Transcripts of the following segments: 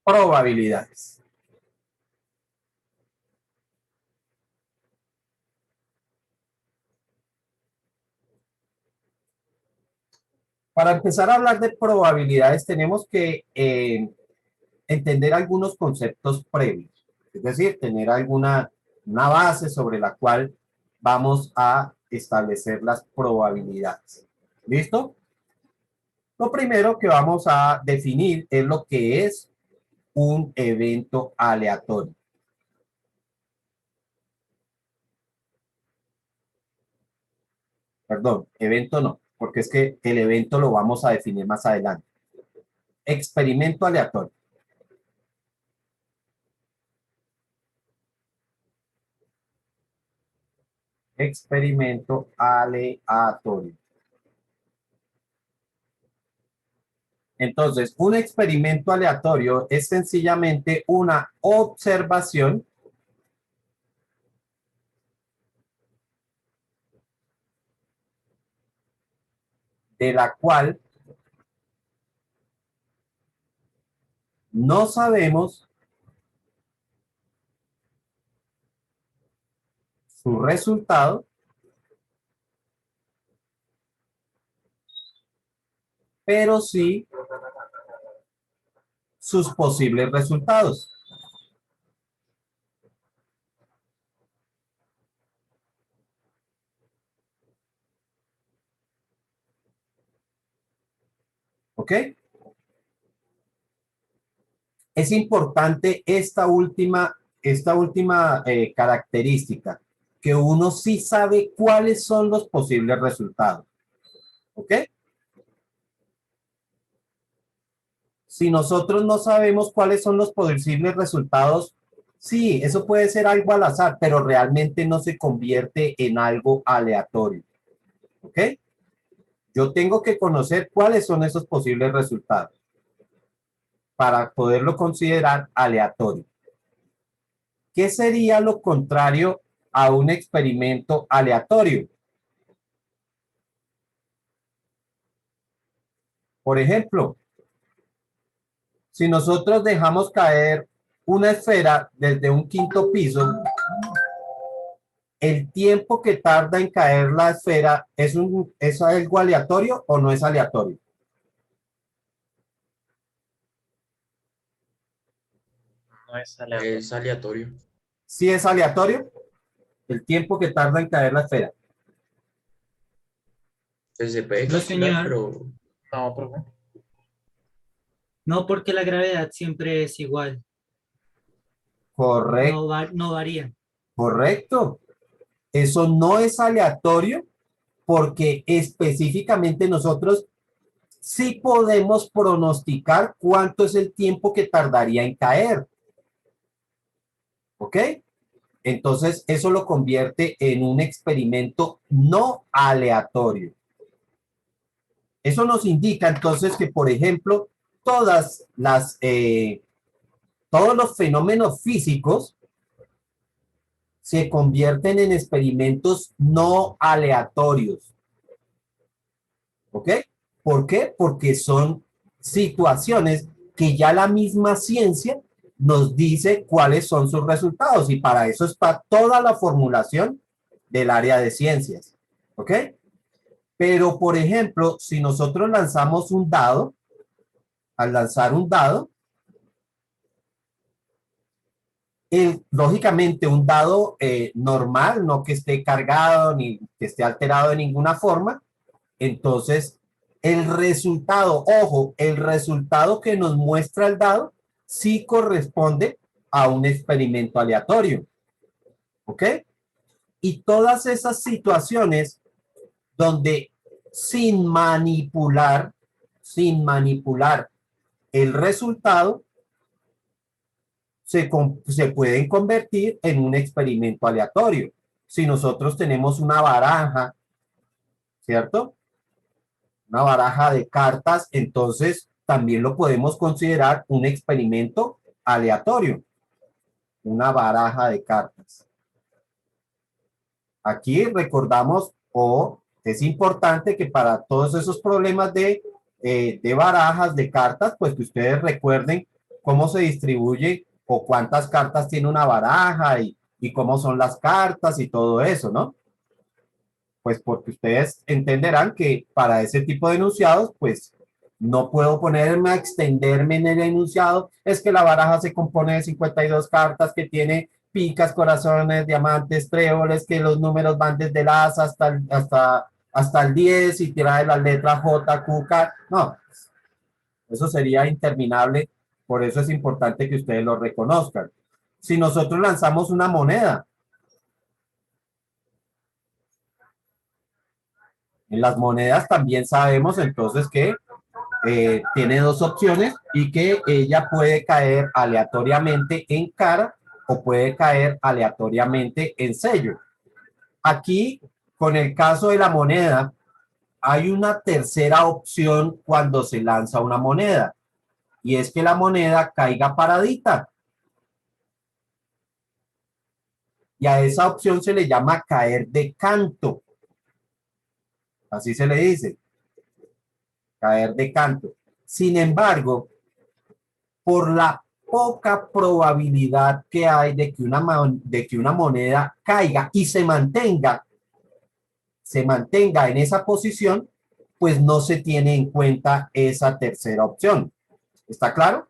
Probabilidades. Para empezar a hablar de probabilidades tenemos que entender algunos conceptos previos, es decir, tener una base sobre la cual vamos a establecer las probabilidades. ¿Listo? Lo primero que vamos a definir es lo que es un evento aleatorio. Perdón, evento no, porque es que el evento lo vamos a definir más adelante. Experimento aleatorio. Experimento aleatorio. Entonces, un experimento aleatorio es sencillamente una observación de la cual no sabemos su resultado, pero sí sus posibles resultados. ¿Ok? Es importante esta última característica, que uno sí sabe cuáles son los posibles resultados. ¿Ok? Si nosotros no sabemos cuáles son los posibles resultados, sí, eso puede ser algo al azar, pero realmente no se convierte en algo aleatorio. ¿Ok? Yo tengo que conocer cuáles son esos posibles resultados para poderlo considerar aleatorio. ¿Qué sería lo contrario a un experimento aleatorio? Por ejemplo, si nosotros dejamos caer una esfera desde un quinto piso, ¿el tiempo que tarda en caer la esfera es algo aleatorio o no es aleatorio? No es aleatorio. Es aleatorio. ¿Sí es aleatorio? El tiempo que tarda en caer la esfera. Pues se puede No, calcular, señor. pero No, ¿por qué? No, porque la gravedad siempre es igual. Correcto, No varía. correcto. Eso no es aleatorio porque específicamente nosotros sí podemos pronosticar cuánto es el tiempo que tardaría en caer. ¿Ok? Entonces, eso lo convierte en un experimento no aleatorio. Eso nos indica entonces que, por ejemplo, todas las, todos los fenómenos físicos se convierten en experimentos no aleatorios. ¿Ok? ¿Por qué? Porque son situaciones que ya la misma ciencia nos dice cuáles son sus resultados y para eso está toda la formulación del área de ciencias. ¿Ok? Pero, por ejemplo, si nosotros lanzamos un dado, al lanzar un dado, lógicamente un dado normal, no que esté cargado ni que esté alterado de ninguna forma, entonces el resultado, ojo, el resultado que nos muestra el dado sí corresponde a un experimento aleatorio. ¿Ok? Y todas esas situaciones donde sin manipular, sin manipular el resultado, se pueden convertir en un experimento aleatorio. Si nosotros tenemos una baraja, ¿cierto? Una baraja de cartas, entonces también lo podemos considerar un experimento aleatorio. Una baraja de cartas. Aquí recordamos, o es importante que para todos esos problemas de barajas, de cartas, pues que ustedes recuerden cómo se distribuye o cuántas cartas tiene una baraja y cómo son las cartas y todo eso, ¿no? Pues porque ustedes entenderán que para ese tipo de enunciados, pues no puedo ponerme a extenderme en el enunciado. Es que la baraja se compone de 52 cartas que tiene picas, corazones, diamantes, tréboles, que los números van desde el as hasta el 10 y trae las letras J, Q, K. No, eso sería interminable. Por eso es importante que ustedes lo reconozcan. Si nosotros lanzamos una moneda, en las monedas también sabemos entonces que tiene dos opciones y que ella puede caer aleatoriamente en cara o puede caer aleatoriamente en sello. Aquí, con el caso de la moneda, hay una tercera opción cuando se lanza una moneda y es que la moneda caiga paradita. Y a esa opción se le llama caer de canto. Así se le dice, caer de canto. Sin embargo, por la poca probabilidad que hay de que una moneda caiga y se mantenga en esa posición, pues no se tiene en cuenta esa tercera opción. ¿Está claro?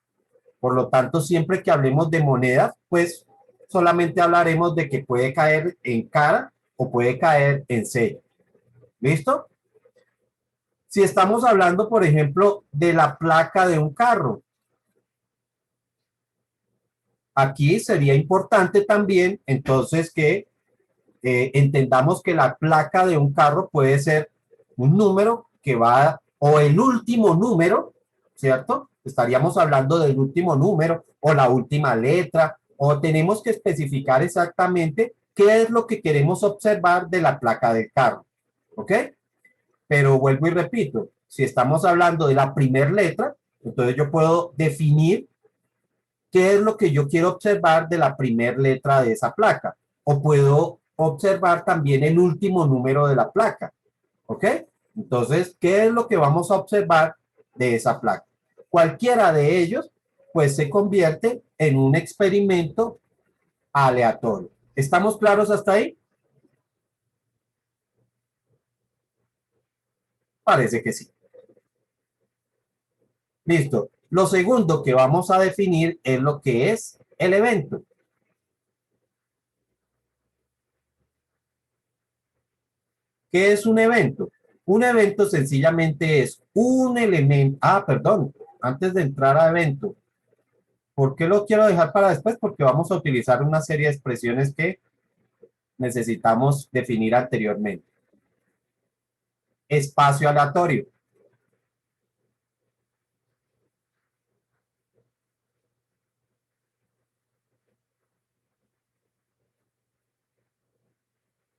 Por lo tanto, siempre que hablemos de monedas, pues solamente hablaremos de que puede caer en cara o puede caer en sello. ¿Listo? Si estamos hablando, por ejemplo, de la placa de un carro, aquí sería importante también, entonces, que entendamos que la placa de un carro puede ser un número que va, o el último número, ¿cierto? Estaríamos hablando del último número o la última letra, o tenemos que especificar exactamente qué es lo que queremos observar de la placa del carro, ¿ok? Pero vuelvo y repito, si estamos hablando de la primera letra, entonces yo puedo definir qué es lo que yo quiero observar de la primera letra de esa placa. O puedo observar también el último número de la placa. ¿Ok? Entonces, ¿qué es lo que vamos a observar de esa placa? Cualquiera de ellos, pues se convierte en un experimento aleatorio. ¿Estamos claros hasta ahí? Parece que sí. Listo. Lo segundo que vamos a definir es lo que es el evento. ¿Qué es un evento? Un evento sencillamente es un elemento. Ah, perdón, antes de entrar a evento. ¿Por qué lo quiero dejar para después? Porque vamos a utilizar una serie de expresiones que necesitamos definir anteriormente. Espacio aleatorio.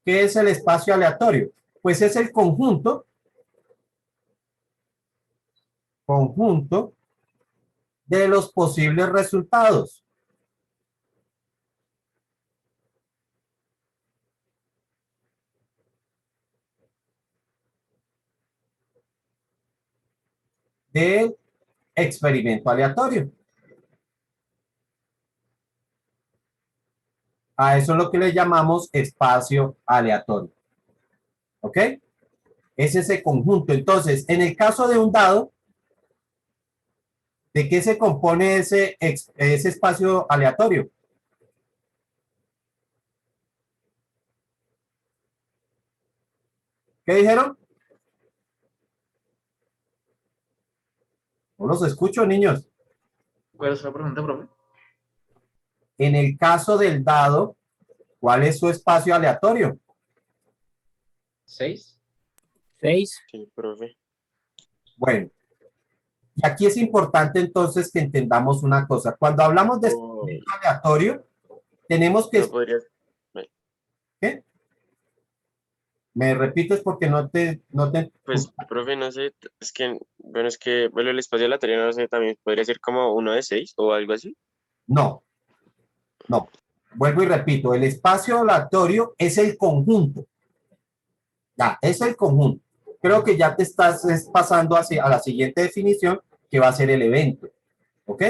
¿Qué es el espacio aleatorio? Pues es el conjunto de los posibles resultados. Del experimento aleatorio. A eso es lo que le llamamos espacio aleatorio. ¿Ok? Es ese conjunto. Entonces, en el caso de un dado, ¿de qué se compone ese espacio aleatorio? ¿Qué dijeron? No los escucho, niños. ¿Cuál es la pregunta, profe? En el caso del dado, ¿cuál es su espacio aleatorio? 6. 6. Sí, profe. Bueno, y aquí es importante entonces que entendamos una cosa. Cuando hablamos de espacio aleatorio, tenemos que... No podría... ¿Qué? ¿Me repites porque Pues, profe, no sé, es que, bueno, el espacio aleatorio, no sé, también podría ser como uno de 6 o algo así. No, no. Vuelvo y repito, el espacio aleatorio es el conjunto. Ya, es el conjunto. Creo que ya te estás pasando a la siguiente definición, que va a ser el evento. ¿Ok?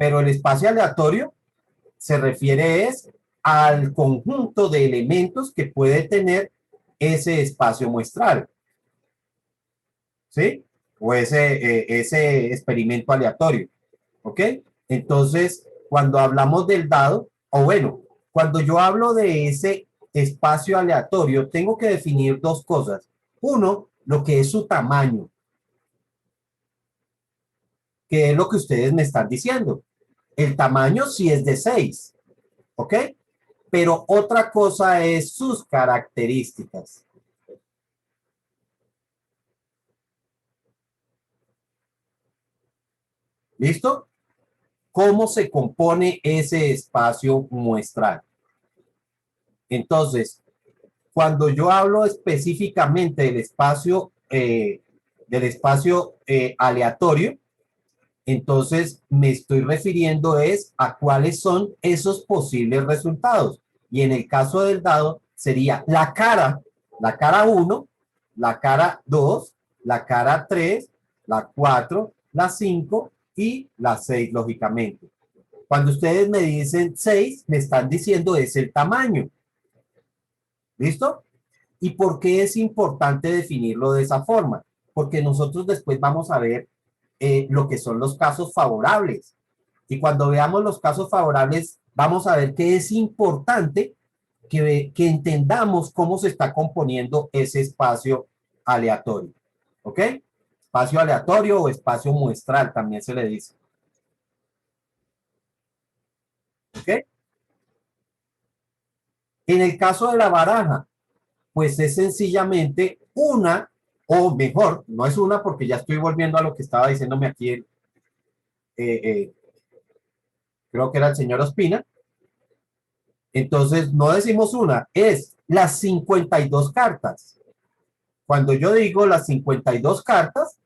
pero el espacio aleatorio se refiere es al conjunto de elementos que puede tener ese espacio muestral, ¿sí? O ese experimento aleatorio, ¿ok? Entonces, cuando hablamos del dado, o bueno, cuando yo hablo de ese espacio aleatorio, tengo que definir dos cosas. Uno, lo que es su tamaño, que es lo que ustedes me están diciendo. El tamaño sí es de 6, ¿ok? Pero otra cosa es sus características. ¿Listo? ¿Cómo se compone ese espacio muestral? Entonces, cuando yo hablo específicamente del espacio aleatorio, entonces me estoy refiriendo es a cuáles son esos posibles resultados. Y en el caso del dado sería la cara 1, la cara 2, la cara 3, la 4, la 5 y la 6, lógicamente. Cuando ustedes me dicen 6, me están diciendo es el tamaño. ¿Listo? ¿Y por qué es importante definirlo de esa forma? Porque nosotros después vamos a ver lo que son los casos favorables. Y cuando veamos los casos favorables, vamos a ver que es importante que entendamos cómo se está componiendo ese espacio aleatorio. ¿Ok? Espacio aleatorio o espacio muestral también se le dice. ¿Ok? En el caso de la baraja, pues es sencillamente una, o mejor, no es una porque ya estoy volviendo a lo que estaba diciéndome aquí, eh, creo que era el señor Ospina. Entonces, no decimos una, es las 52 cartas. Cuando yo digo las 52 cartas,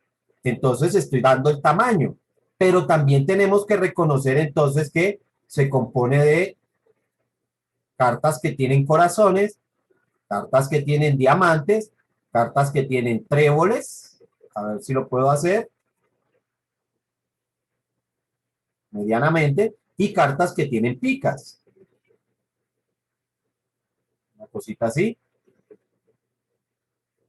entonces estoy dando el tamaño. Pero también tenemos que reconocer entonces que se compone de cartas que tienen corazones, cartas que tienen diamantes, cartas que tienen tréboles, a ver si lo puedo hacer medianamente, y cartas que tienen picas. Una cosita así.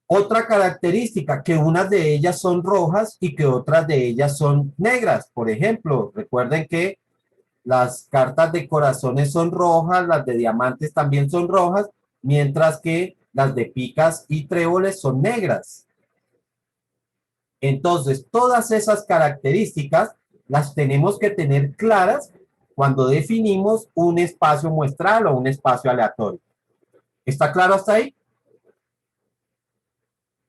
Otra característica, que unas de ellas son rojas y que otras de ellas son negras. Por ejemplo, recuerden que las cartas de corazones son rojas, las de diamantes también son rojas, mientras que las de picas y tréboles son negras. Entonces, todas esas características las tenemos que tener claras cuando definimos un espacio muestral o un espacio aleatorio. ¿Está claro hasta ahí?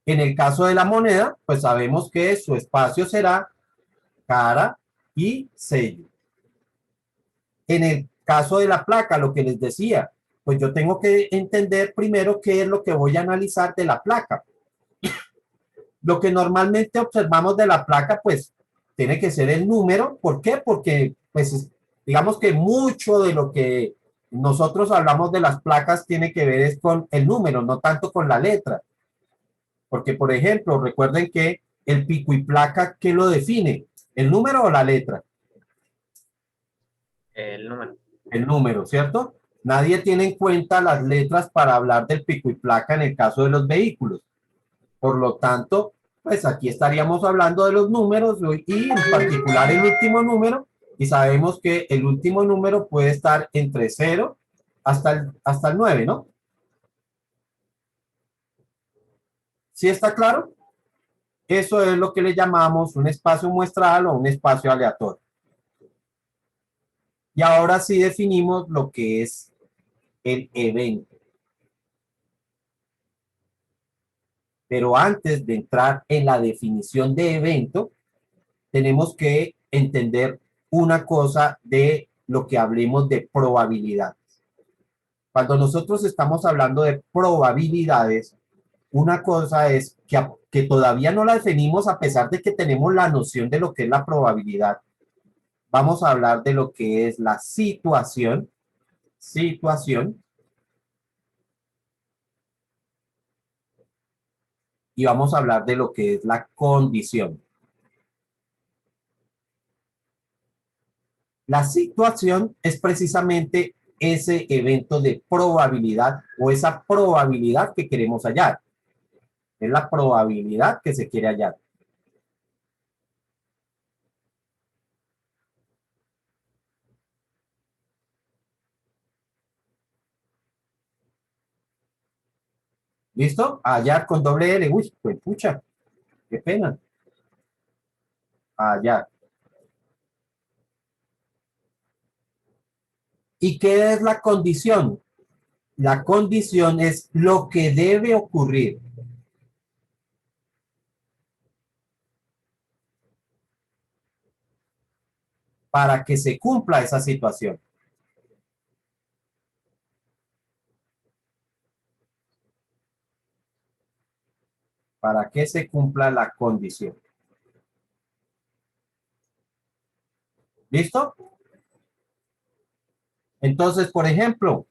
En el caso de la moneda, pues sabemos que su espacio será cara y sello. En el caso de la placa, lo que les decía, pues yo tengo que entender primero qué es lo que voy a analizar de la placa. Lo que normalmente observamos de la placa, pues tiene que ser el número. ¿Por qué? Porque, pues, digamos que mucho de lo que nosotros hablamos de las placas tiene que ver es con el número, no tanto con la letra. Porque, por ejemplo, recuerden que el pico y placa, ¿qué lo define? ¿El número o la letra? El número. El número, ¿cierto? Nadie tiene en cuenta las letras para hablar del pico y placa en el caso de los vehículos. Por lo tanto, pues aquí estaríamos hablando de los números y en particular el último número, y sabemos que el último número puede estar entre 0 hasta el 9, ¿no? ¿Sí está claro? Eso es lo que le llamamos un espacio muestral o un espacio aleatorio. Y ahora sí definimos lo que es el evento. Pero antes de entrar en la definición de evento, tenemos que entender una cosa de lo que hablemos de probabilidades. Cuando nosotros estamos hablando de probabilidades, una cosa es que todavía no la definimos a pesar de que tenemos la noción de lo que es la probabilidad. Vamos a hablar de lo que es la situación, y vamos a hablar de lo que es la condición. La situación es precisamente ese evento de probabilidad o esa probabilidad que queremos hallar. Es la probabilidad que se quiere hallar. ¿Listo? Hallar con doble L. Uy, pues pucha, qué pena. Hallar. ¿Y qué es la condición? La condición es lo que debe ocurrir para que se cumpla esa situación. Para que se cumpla la condición. ¿Listo? Entonces, por ejemplo,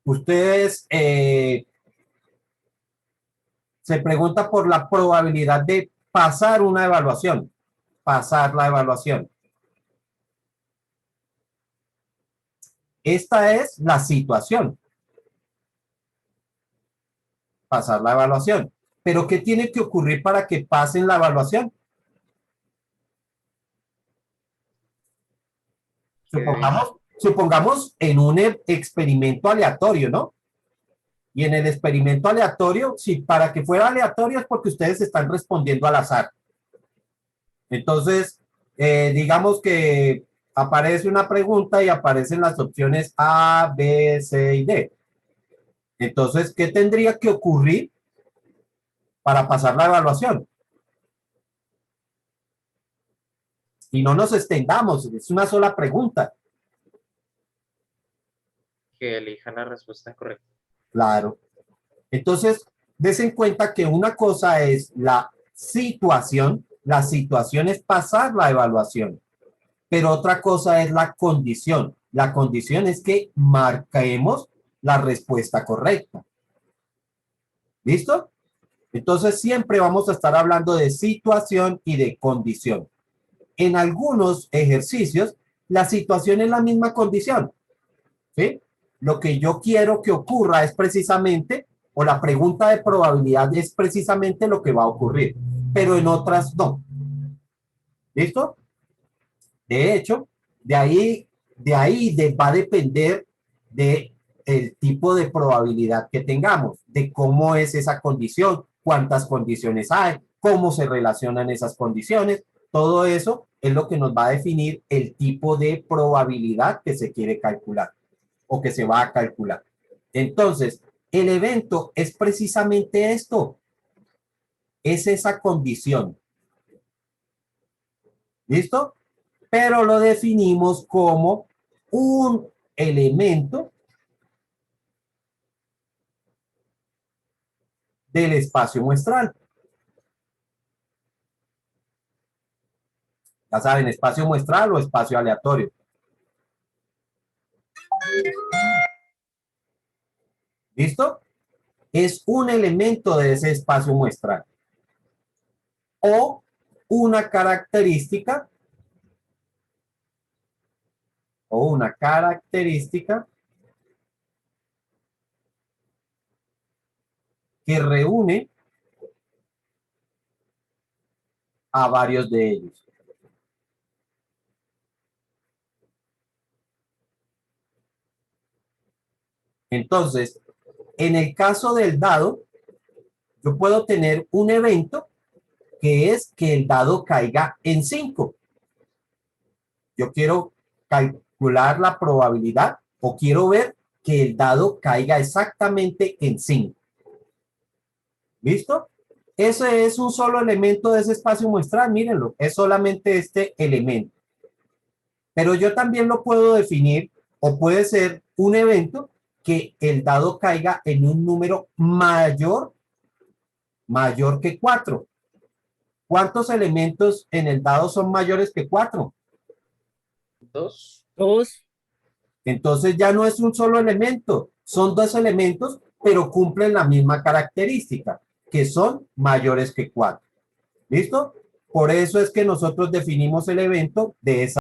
ustedes se pregunta por la probabilidad de pasar una evaluación, pasar la evaluación. Esta es la situación, pasar la evaluación. Pero ¿qué tiene que ocurrir para que pasen la evaluación? Supongamos en un experimento aleatorio, ¿no? Y en el experimento aleatorio, si para que fuera aleatorio es porque ustedes están respondiendo al azar. Entonces, digamos que aparece una pregunta y aparecen las opciones A, B, C y D. Entonces, ¿qué tendría que ocurrir para pasar la evaluación? Y no nos extendamos, es una sola pregunta. Que elija la respuesta correcta. Claro. Entonces, des en cuenta que una cosa es la situación es pasar la evaluación, pero otra cosa es la condición. La condición es que marquemos la respuesta correcta. ¿Listo? Entonces, siempre vamos a estar hablando de situación y de condición. En algunos ejercicios, la situación es la misma condición. ¿Sí? Lo que yo quiero que ocurra es precisamente, o la pregunta de probabilidad es precisamente lo que va a ocurrir, pero en otras no. ¿Listo? De hecho, va a depender de el tipo de probabilidad que tengamos, de cómo es esa condición, cuántas condiciones hay, cómo se relacionan esas condiciones. Todo eso es lo que nos va a definir el tipo de probabilidad que se quiere calcular o que se va a calcular. Entonces, el evento es precisamente esto, es esa condición. ¿Listo? Pero lo definimos como un elemento del espacio muestral. Ya saben, espacio muestral o espacio aleatorio. ¿Listo? Es un elemento de ese espacio muestral. O una característica que reúne a varios de ellos. Entonces, en el caso del dado, yo puedo tener un evento que es que el dado caiga en 5. Yo quiero calcular la probabilidad o quiero ver que el dado caiga exactamente en 5. ¿Listo? Ese es un solo elemento de ese espacio muestral, mírenlo, es solamente este elemento. Pero yo también lo puedo definir o puede ser un evento que el dado caiga en un número mayor que 4. ¿Cuántos elementos en el dado son mayores que 4? 2. Entonces ya no es un solo elemento, son 2 elementos, pero cumplen la misma característica, que son mayores que 4. ¿Listo? Por eso es que nosotros definimos el evento de esa